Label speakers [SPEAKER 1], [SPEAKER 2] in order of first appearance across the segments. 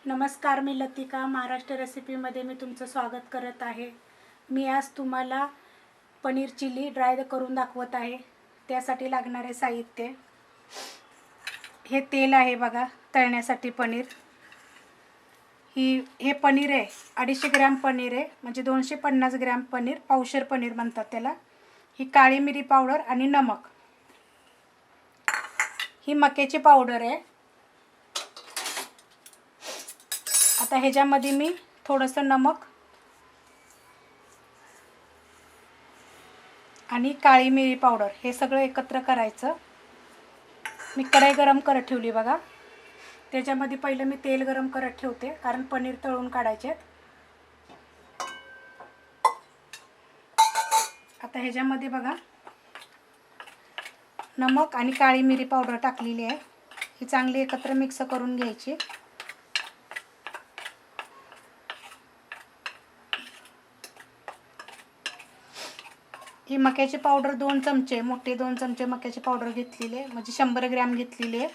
[SPEAKER 1] नमस्कार, मी लतिका. महाराष्ट्र रेसिपीमध्ये मी तुमचं स्वागत करत आहे. मी आज तुम्हाला पनीर चिली ड्राय करून दाखवत आहे. त्यासाठी लागणारे साहित्य, हे तेल आहे बघा तळण्यासाठी पनीर. हे पनीर आहे 250 ग्रॅम पनीर आहे, म्हणजे 250 ग्रॅम पनीर, पावशेर पनीर म्हणतात त्याला. ही काळी मिरी पावडर आणि नमक. ही मक्याची पावडर आहे. आता ह्याच्यामध्ये मी थोडंसं नमक आणि काळी मिरी पावडर हे सगळं एकत्र करायचं. मी कढई गरम करत ठेवली बघा. त्याच्यामध्ये पहिलं मी तेल गरम करत ठेवते, कारण पनीर तळून काढायचे आहेत. आता ह्याच्यामध्ये बघा नमक आणि काळी मिरी पावडर टाकलेली आहे. ही चांगली एकत्र मिक्स करून घ्यायची. ही मक्याची पावडर 2 चमचे, मोठे 2 चमचे मक्याची पावडर घेतलेली आहे, म्हणजे 100 ग्रॅम घेतलेली आहे.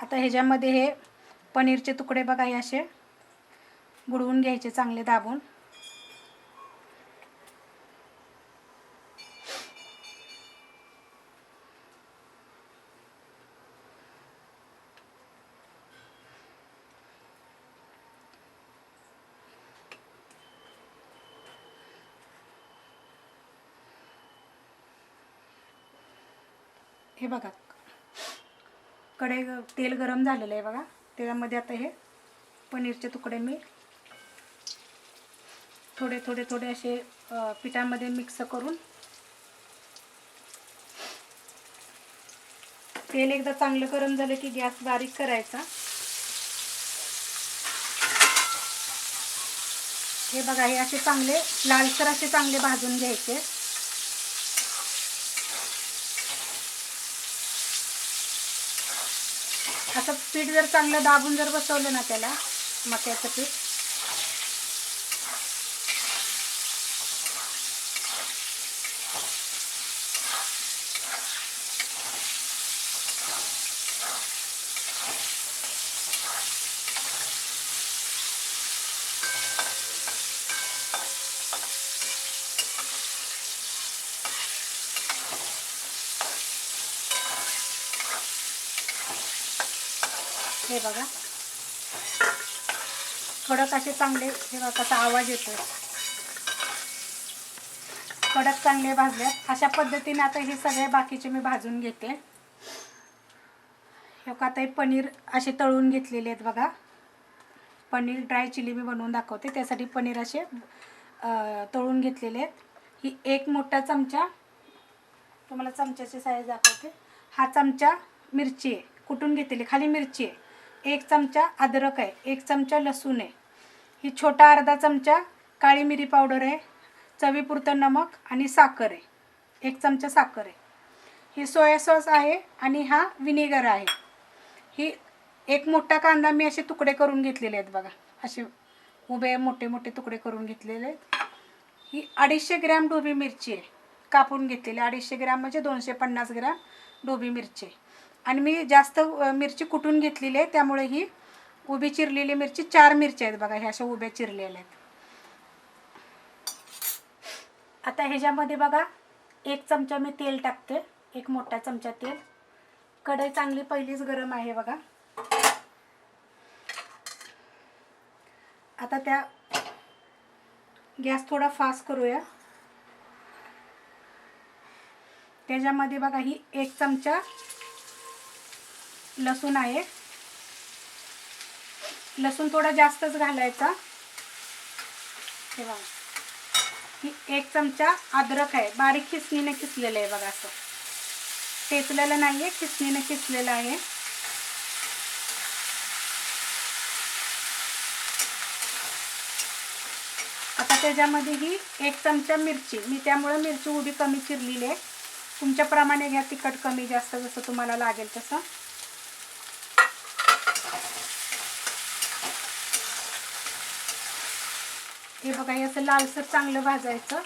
[SPEAKER 1] आता ह्याच्यामध्ये हे पनीरचे तुकडे बघा, हे असे बुडवून घ्यायचे चांगले दाबून. हे बघा कढई तेल गरम झालेलं आहे बघा. त्याच्यामध्ये आता हे पनीरचे तुकडे मी थोडे थोडे थोडे असे पिठामध्ये मिक्स करून, तेल एकदा चांगलं गरम झालं की गॅस बारीक करायचा. हे बघा, हे असे चांगले लालसर असे चांगले भाजून घ्यायचे. असं पीठ जर चांगलं दाबून जर बसवलं ना त्याला, मक्याचं पीठ, हे बघा कडक असे चांगले, हे बघा कसा आवाज येतोय, कडक चांगले भाजल्यात. अशा पद्धतीने आता हे सगळे बाकीचे मी भाजून घेते. हे बघा आता हे पनीर असे तळून घेतलेले आहेत बघा. पनीर ड्राय चिली मी बनवून दाखवते, त्यासाठी पनीर असे तळून घेतलेले आहेत. ही एक मोठा चमचा, तुम्हाला चमच्याची साईज दाखवते. हा चमचा मिरची आहे कुटून घेतलेली, खाली मिरची आहे. 1 चमचा अद्रक आहे, 1 चमचा लसूण आहे. ही छोटा अर्धा चमचा काळी मिरी पावडर आहे, चवीपुरतं नमक आणि साखर आहे, 1 चमचा साखर आहे. ही सोया सॉस आहे आणि हा विनेगर आहे. ही एक मोठा कांदा मी असे तुकडे करून घेतलेले आहेत बघा, असे उभे मोठे मोठे तुकडे करून घेतलेले आहेत. ही 250 ग्रॅम ढोबी मिरची आहे, कापून घेतलेली. 250 ग्रॅम म्हणजे 250 ग्रॅम ढोबी मिरची. आणि मी जास्त मिरची कुटून घेतलेली आहे, त्यामुळे ही उभी चिरलेली मिरची 4 मिरच्या आहेत बघा, ह्या अशा उभ्या चिरलेल्या आहेत. आता ह्याच्यामध्ये बघा 1 चमचा मी तेल टाकते, 1 मोठा चमचा तेल. कढई चांगली पहिलीच गरम आहे बघा. आता त्या गॅस थोडा फास्ट करूया. त्याच्यामध्ये बघा ही 1 चमचा लसूण आहे, लसूण थोडा जास्तच घालायचा. हे बघा ही 1 चमचा अद्रक आहे, बारीक खिसणीने खिसलेलं आहे बघा, असं ठेचलेलं नाही आहे, खिसणीने खिसलेलं आहे. आता त्याच्यामध्ये ही 1 चमचा मिरची, मी त्यामुळे मिरची उभी कमी चिरलेली आहे. तुमच्याप्रमाणे घ्या, तिखट कमी जास्त जसं तुम्हाला लागेल तसं. हे बघा, हे असं लालसर चांगलं भाजायचं.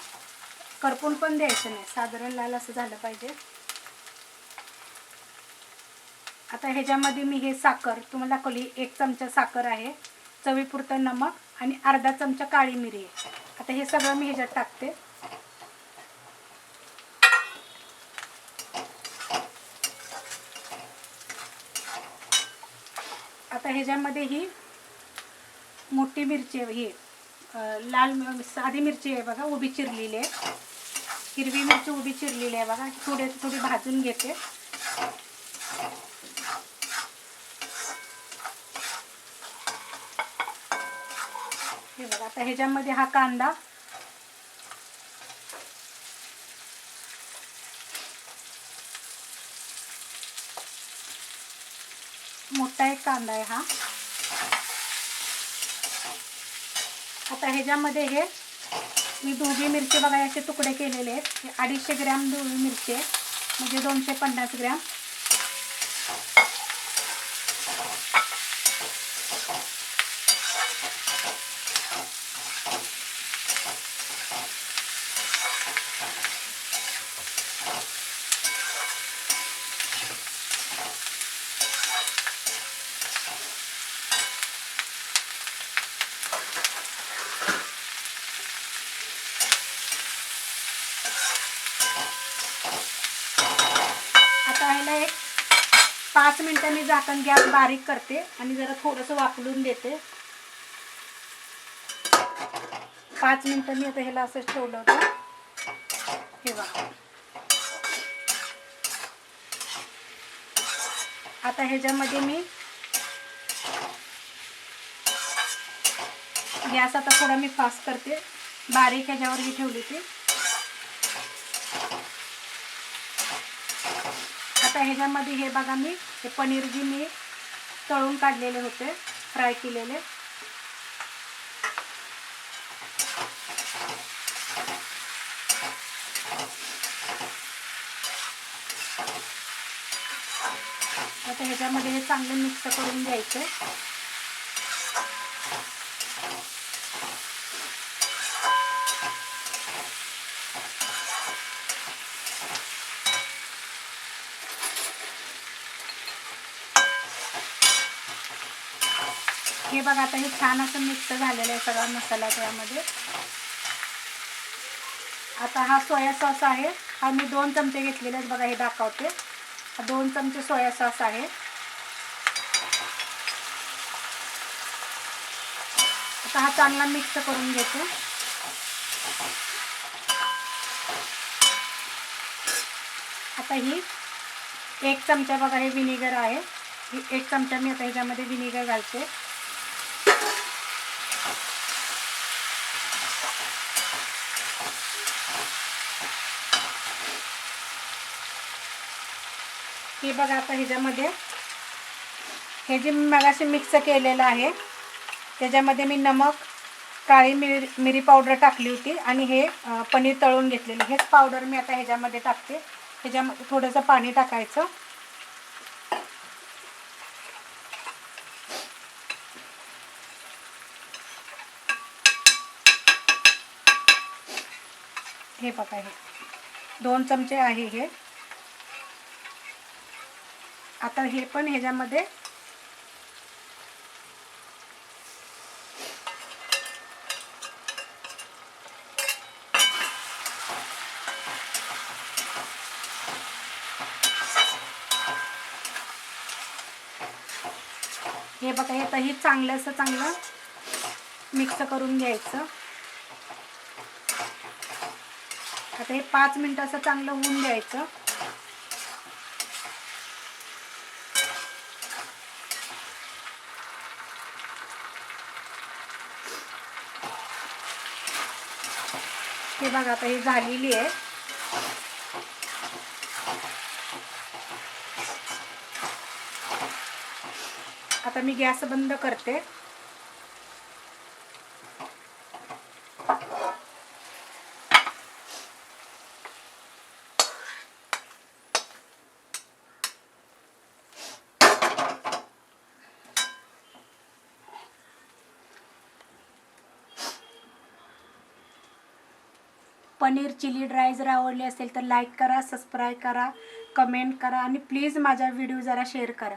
[SPEAKER 1] करपून पण द्यायचं नाही, साधारण लाल असं झालं पाहिजे. आता ह्याच्यामध्ये मी हे साखर तुम्हाला दाखवली, 1 चमचा साखर आहे, चवीपुरतं नमक आणि अर्धा चमचा काळी मिरी आहे. आता हे सगळं मी ह्याच्यात टाकते. आता ह्याच्यामध्ये ही मोठी मिरची आहे, ही लाल साधी मिरची आहे बघा, उभी चिरलेली आहे. हिरवी मिरची उभी चिरलेली आहे बघा, थोडी भाजून घेते. हे बघा, आता ह्याच्यामध्ये हा कांदा, मोठा एक कांदा आहे हा. आता ह्याच्यामध्ये हे मी ढोबळी मिरची बघा याचे तुकडे केलेले आहेत. हे 250 ग्रॅम ढोबळी मिरची आहे, म्हणजे 250 ग्रॅम. आता ह्याला एक 5 मिनिटं मी झाकण गॅस बारीक करते आणि जरा थोडंसं वाफलून देते. 5 मिनिटं मी आता ह्याला असंच ठेवलं होतं. हे बघा, आता ह्याच्यामध्ये मी गॅस आता थोडा मी फास्ट करते, बारीक ह्याच्यावर ही ठेवली ती. आता ह्याच्यामध्ये हे बघा, मी हे पनीर जी मी तळून काढलेले होते, फ्राय केलेले, आता ह्याच्यामध्ये हे चांगलं मिक्स करून घ्यायचं. हे बघा, आता हे छान असं मिक्स झालेलं आहे सगळा मसाला त्यामध्ये. आता हा सोया सॉस आहे, हा मी 2 चमचे घेतलेले आहेत बघा, हे दाखवते. 2 चमचे सोया सॉस आहे. आता हा चांगला मिक्स करून घेते. आता ही 1 चमचा बघा, हे विनेगर आहे, 1 चमचा मी आता ह्याच्यामध्ये विनेगर घालते. हे बघा, आता ह्याच्यामध्ये हे जे मगाशी मिक्स केलेलं आहे त्याच्यामध्ये मी नमक, काळी मिरी पावडर टाकली होती आणि हे पनीर तळून घेतलेलं, हेच पावडर मी आता ह्याच्यामध्ये टाकते. ह्याच्यामध्ये थोडंसं पाणी टाकायचं. हे बघा, हे 2 चमचे आहे हे. आता हे पण ह्याच्यामध्ये हे बघा, हे तही चांगलं मिक्स करून घ्यायचं. आता हे 5 मिनिटं असं चांगलं होऊन द्यायचं. हे बघा, आता ही झालेली आहे. आता मी गॅस बंद करते. पनीर चिली ड्राय जर आवडली असेल तर लाईक करा, सबस्क्राईब करा, कमेंट करा आणि प्लीज माझा व्हिडिओ जरा शेअर करा.